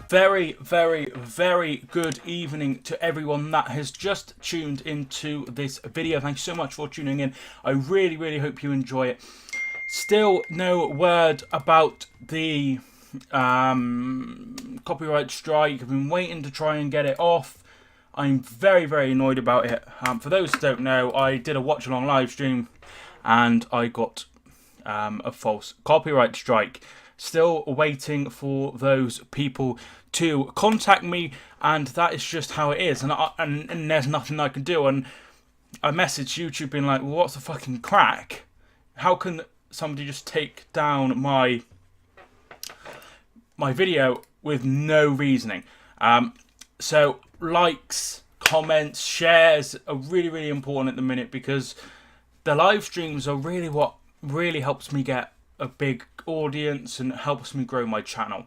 Very, very, very good evening to everyone that has just tuned into this video. Thank you so much for tuning in. I really, really hope you enjoy it. Still no word about the copyright strike. I've been waiting to try and get it off. I'm very, very annoyed about it. For those who don't know, I did a watch along live stream and I got a false copyright strike. Still waiting for those people to contact me, and that is just how it is. And there's nothing I can do. And I messaged YouTube being like, well, what's the fucking crack? How can somebody just take down my video with no reasoning? So likes, comments, shares are really, really important at the minute, because the live streams are really what really helps me get a big audience and helps me grow my channel.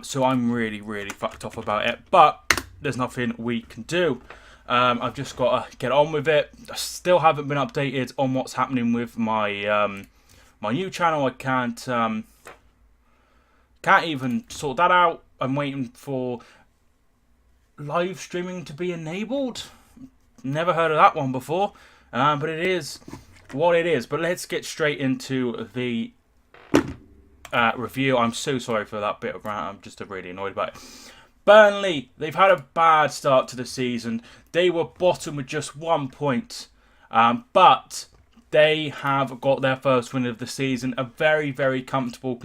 So I'm really, really fucked off about it, but there's nothing we can do. I've just got to get on with it. I still haven't been updated on what's happening with my my new channel. I can't even sort that out. I'm waiting for live streaming to be enabled. Never heard of that one before, but it is what it is. But let's get straight into the review. I'm so sorry for that bit of rant. I'm just really annoyed about it. Burnley, they've had a bad start to the season. They were bottom with just 1 point, but they have got their first win of the season. A very, very comfortable,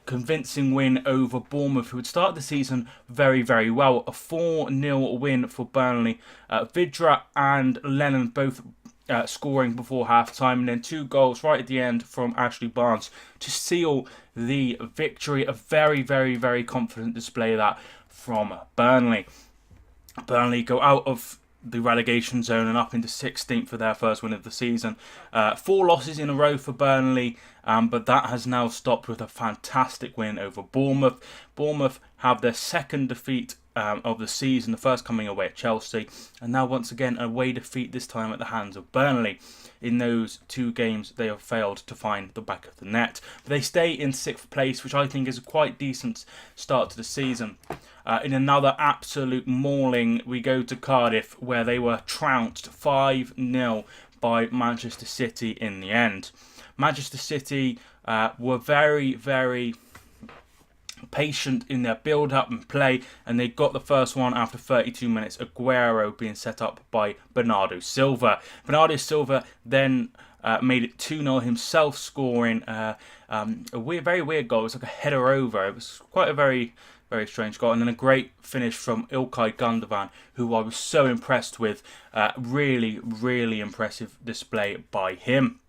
convincing win over Bournemouth, who had started the season very, very well. A 4-0 win for Burnley. Vidra and Lennon both scoring before half-time, and then 2 goals right at the end from Ashley Barnes to seal the victory. A very, very, very confident display of that from Burnley. Burnley go out of the relegation zone and up into 16th for their first win of the season. 4 losses in a row for Burnley, but that has now stopped with a fantastic win over Bournemouth. Bournemouth have their second defeat of the season, the first coming away at Chelsea, and now once again a away defeat, this time at the hands of Burnley. In those 2 games they have failed to find the back of the net, but they stay in 6th place, which I think is a quite decent start to the season. In another absolute mauling, we go to Cardiff, where they were trounced 5-0 by Manchester City in the end. Manchester City were very, very patient in their build-up and play, and they got the first one after 32 minutes, Aguero being set up by Bernardo Silva. Bernardo Silva then made it 2-0 himself, scoring a very weird goal. It was like a header over. It was quite a very, very strange goal. And then a great finish from Ilkay Gundogan, who I was so impressed with. Really, really impressive display by him.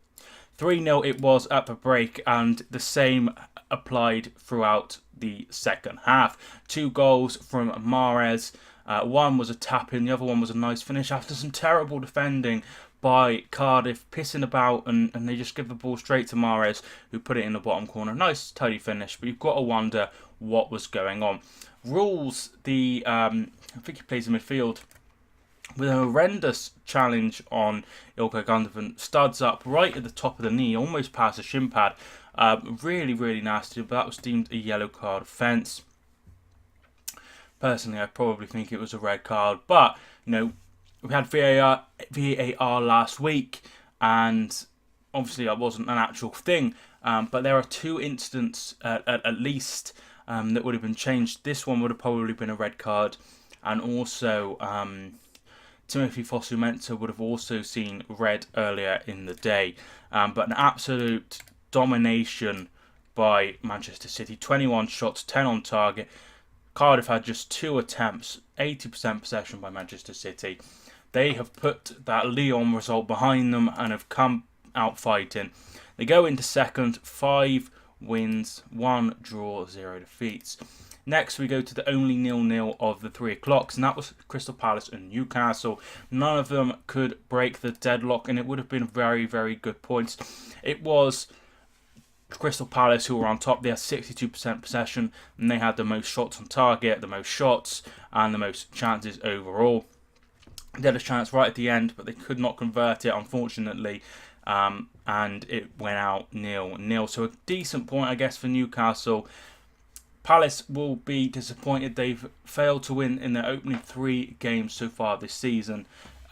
3-0 it was at the break, and the same applied throughout the second half. 2 goals from Mahrez. One was a tap-in, the other one was a nice finish after some terrible defending by Cardiff, pissing about, and they just give the ball straight to Mahrez, who put it in the bottom corner. Nice, tidy finish, but you've got to wonder what was going on. Rules, I think he plays in midfield, with a horrendous challenge on Ilkay Gundogan. Studs up right at the top of the knee, almost past the shin pad. Really, really nasty, but that was deemed a yellow card offence. Personally, I probably think it was a red card, but, you know, we had VAR last week, and obviously that wasn't an actual thing, but there are 2 incidents at least that would have been changed. This one would have probably been a red card, and also Timothy Fosu-Mensah would have also seen red earlier in the day. But an absolute domination by Manchester City. 21 shots, 10 on target. Cardiff had just 2 attempts, 80% possession by Manchester City. They have put that Lyon result behind them and have come out fighting. They go into second, 5 wins, 1 draw, 0 defeats. Next, we go to the only 0-0 of the 3 o'clocks, and that was Crystal Palace and Newcastle. None of them could break the deadlock, and it would have been very, very good points. It was Crystal Palace who were on top. They had 62% possession, and they had the most shots on target, the most shots, and the most chances overall. They had a chance right at the end, but they could not convert it, unfortunately, and it went out 0-0. So a decent point, I guess, for Newcastle. Palace will be disappointed. They've failed to win in their opening 3 games so far this season.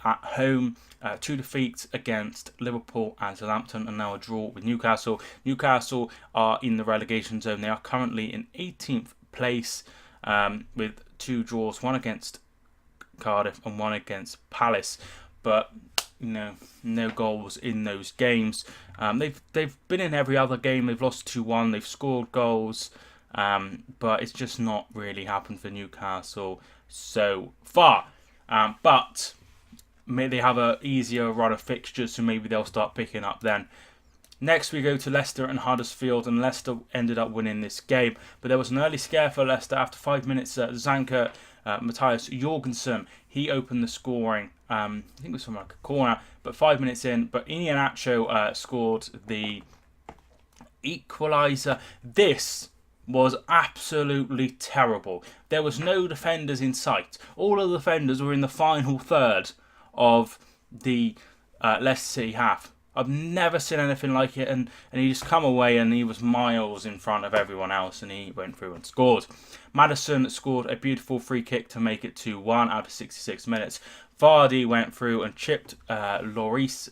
At home, 2 defeats against Liverpool and Southampton, and now a draw with Newcastle. Newcastle are in the relegation zone. They are currently in 18th place with 2 draws, 1 against Cardiff and 1 against Palace. But no goals in those games. They've been in every other game. They've lost 2-1. They've scored goals. But it's just not really happened for Newcastle so far. But maybe they have an easier run of fixtures, so maybe they'll start picking up then. Next we go to Leicester and Huddersfield, and Leicester ended up winning this game. But there was an early scare for Leicester. After 5 minutes, Zanka Matthias Jorgensen, he opened the scoring. I think it was from like a corner, but 5 minutes in. But Iheanacho scored the equaliser. This was absolutely terrible. There was no defenders in sight. All of the defenders were in the final third of the Leicester City half. I've never seen anything like it, and he just come away and he was miles in front of everyone else, and he went through and scored. Maddison scored a beautiful free kick to make it 2-1 after 66 minutes. Vardy went through and chipped Lossell,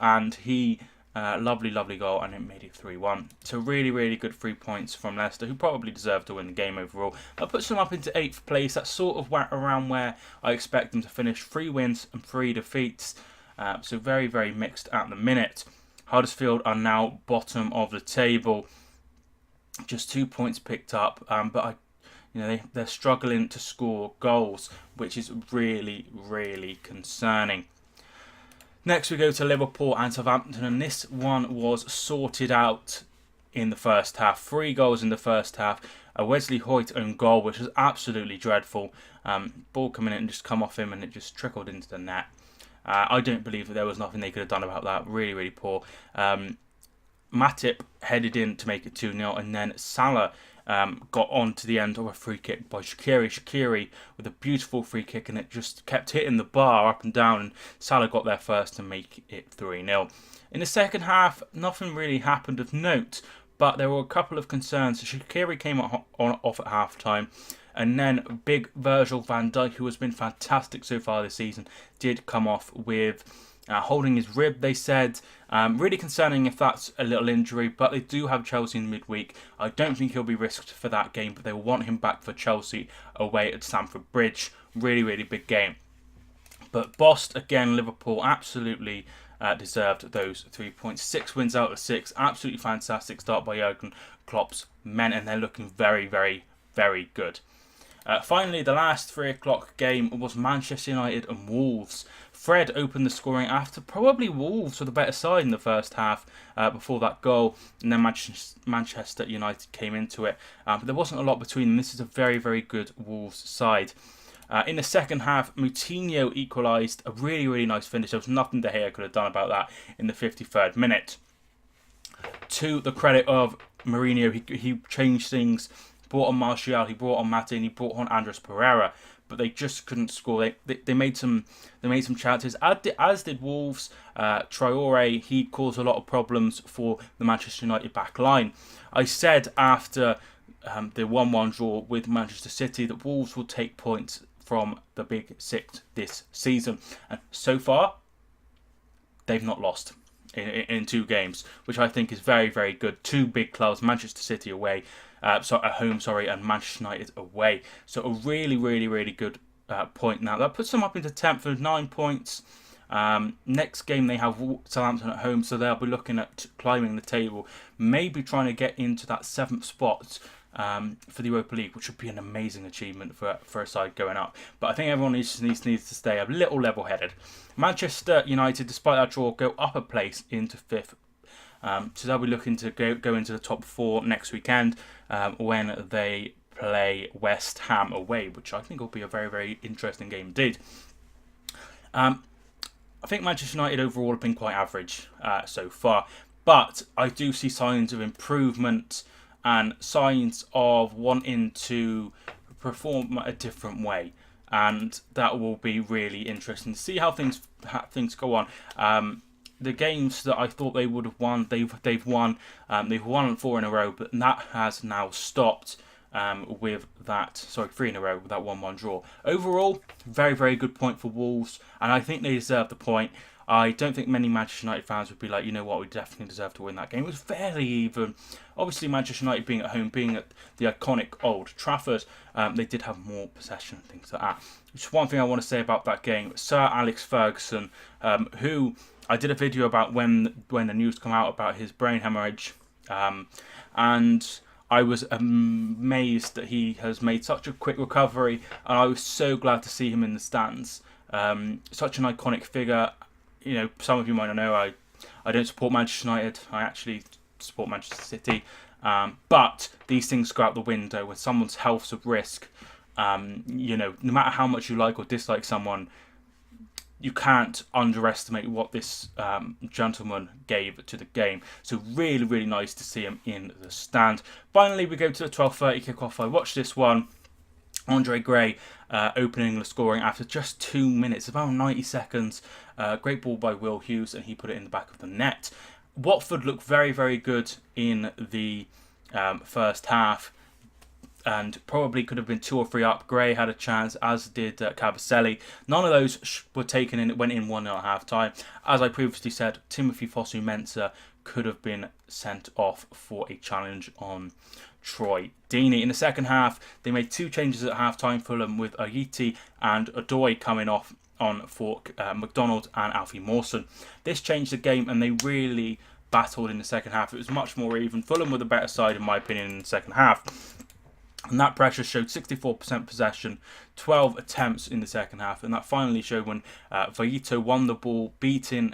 and he lovely goal, and it made it 3-1. So really good 3 points from Leicester, who probably deserved to win the game overall. That puts them up into 8th place. That's sort of around where I expect them to finish. 3 wins and 3 defeats. So very mixed at the minute. Huddersfield are now bottom of the table. Just 2 points picked up, but they're struggling to score goals, which is really concerning. Next we go to Liverpool and Southampton, and this one was sorted out in the first half. 3 goals in the first half. A Wesley Hoyt own goal, which was absolutely dreadful. Ball coming in and just come off him, and it just trickled into the net. I don't believe that there was nothing they could have done about that. Really poor. Matip headed in to make it 2-0, and then Salah got on to the end of a free kick by Shaqiri with a beautiful free kick, and it just kept hitting the bar up and down, and Salah got there first to make it 3-0. In the second half, nothing really happened of note, but there were a couple of concerns. Shaqiri came off at half-time, and then big Virgil van Dijk, who has been fantastic so far this season, did come off with holding his rib, they said. Really concerning if that's a little injury, but they do have Chelsea in midweek. I don't think he'll be risked for that game, but they will want him back for Chelsea away at Stamford Bridge. Really big game. But bossed again, Liverpool absolutely deserved those 3 points. 6 wins out of 6. Absolutely fantastic start by Jurgen Klopp's men, and they're looking very good. Finally, the last 3 o'clock game was Manchester United and Wolves. Fred opened the scoring after probably Wolves were the better side in the first half before that goal, and then Manchester United came into it. But there wasn't a lot between them. This is a very good Wolves side. In the second half, Moutinho equalised. A really nice finish. There was nothing De Gea could have done about that in the 53rd minute. To the credit of Mourinho, he changed things. Brought on Martial, he brought on Mate, and he brought on Andres Pereira, but they just couldn't score. They made some chances, as did Wolves. Traore, he caused a lot of problems for the Manchester United back line. I said after the 1-1 draw with Manchester City that Wolves will take points from the Big Six this season, and so far they've not lost in 2 games, which I think is very good. 2 big clubs, Manchester City away, at home, and Manchester United away. So a really good point now. That puts them up into 10th with 9 points. Next game they have Southampton at home, so they'll be looking at climbing the table, maybe trying to get into that 7th spot for the Europa League, which would be an amazing achievement for a side going up. But I think everyone needs to stay a little level-headed. Manchester United, despite that draw, go up a place into 5th. So they'll be looking to go into the top 4 next weekend when they play West Ham away, which I think will be a very interesting game indeed. I think Manchester United overall have been quite average so far, but I do see signs of improvement and signs of wanting to perform a different way, and that will be really interesting to see how things go on. the games that I thought they would have won, they've won. They've won 4 in a row, but that has now stopped with that. Sorry, 3 in a row with that 1-1 draw. Overall, very, very good point for Wolves, and I think they deserve the point. I don't think many Manchester United fans would be like, you know what, we definitely deserve to win that game. It was fairly even. Obviously, Manchester United being at home, being at the iconic Old Trafford, they did have more possession and things like that. Just one thing I want to say about that game, Sir Alex Ferguson, who I did a video about when the news came out about his brain hemorrhage, and I was amazed that he has made such a quick recovery, and I was so glad to see him in the stands. Such an iconic figure. You know, some of you might not know, I don't support Manchester United. I actually support Manchester City. But these things go out the window when someone's health's at risk. You know, no matter how much you like or dislike someone, you can't underestimate what this gentleman gave to the game. So really, really nice to see him in the stand. Finally, we go to the 12:30 kickoff. I watched this one. Andre Gray opening the scoring after just 2 minutes, about 90 seconds. Great ball by Will Hughes, and he put it in the back of the net. Watford looked very, very good in the first half, and probably could have been 2 or 3 up. Gray had a chance, as did Cabaselli. None of those were taken in. It went in 1-0 at half time. As I previously said, Timothy Fosu-Mensah could have been sent off for a challenge on Troy Deeney. In the second half, they made 2 changes at half-time, Fulham, with Ayiti and Odoi coming off on for McDonald and Alfie Mawson. This changed the game, and they really battled in the second half. It was much more even. Fulham were the better side, in my opinion, in the second half. And that pressure showed 64% possession, 12 attempts in the second half. And that finally showed when Vajito won the ball, beating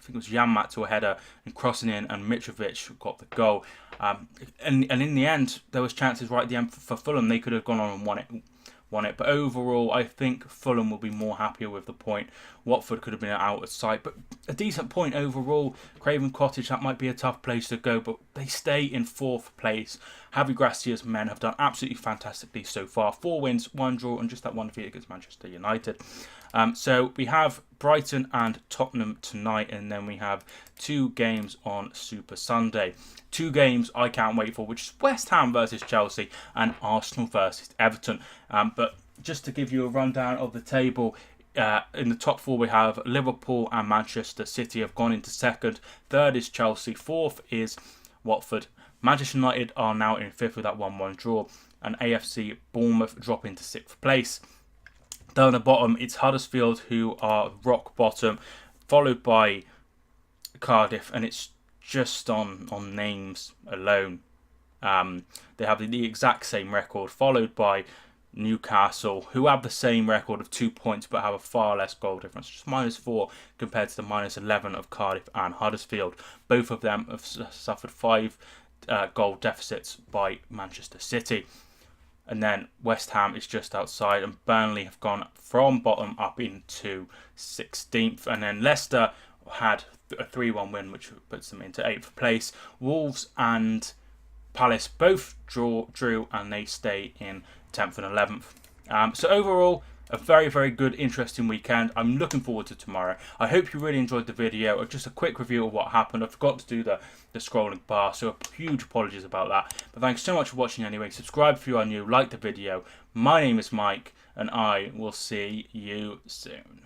I think it was Janmat to a header and crossing in, and Mitrovic got the goal. And in the end, there was chances right at the end for Fulham. They could have gone on and won it. But overall, I think Fulham will be more happier with the point. Watford could have been out of sight, but a decent point overall. Craven Cottage, that might be a tough place to go, but they stay in 4th place. Javi Gracia's men have done absolutely fantastically so far. 4 wins, 1 draw, and just that 1 defeat against Manchester United. So we have Brighton and Tottenham tonight, and then we have 2 games on Super Sunday. 2 games I can't wait for, which is West Ham versus Chelsea and Arsenal versus Everton. But just to give you a rundown of the table, in the top 4 we have Liverpool and Manchester City have gone into 2nd. 3rd is Chelsea. 4th is Watford. Manchester United are now in 5th with that 1-1 draw, and AFC Bournemouth drop into 6th place. Down the bottom, it's Huddersfield, who are rock bottom, followed by Cardiff, and it's just on names alone. They have the exact same record, followed by Newcastle, who have the same record of 2 points but have a far less goal difference, just -4 compared to the -11 of Cardiff and Huddersfield. Both of them have suffered 5 goal deficits by Manchester City. And then West Ham is just outside, and Burnley have gone from bottom up into 16th. And then Leicester had a 3-1 win, which puts them into 8th place. Wolves and Palace both drew, and they stay in 10th and 11th. So overall, a very, very good, interesting weekend. I'm looking forward to tomorrow. I hope you really enjoyed the video. Just a quick review of what happened. I forgot to do the scrolling bar, so huge apologies about that. But thanks so much for watching anyway. Subscribe if you are new, like the video. My name is Mike, and I will see you soon.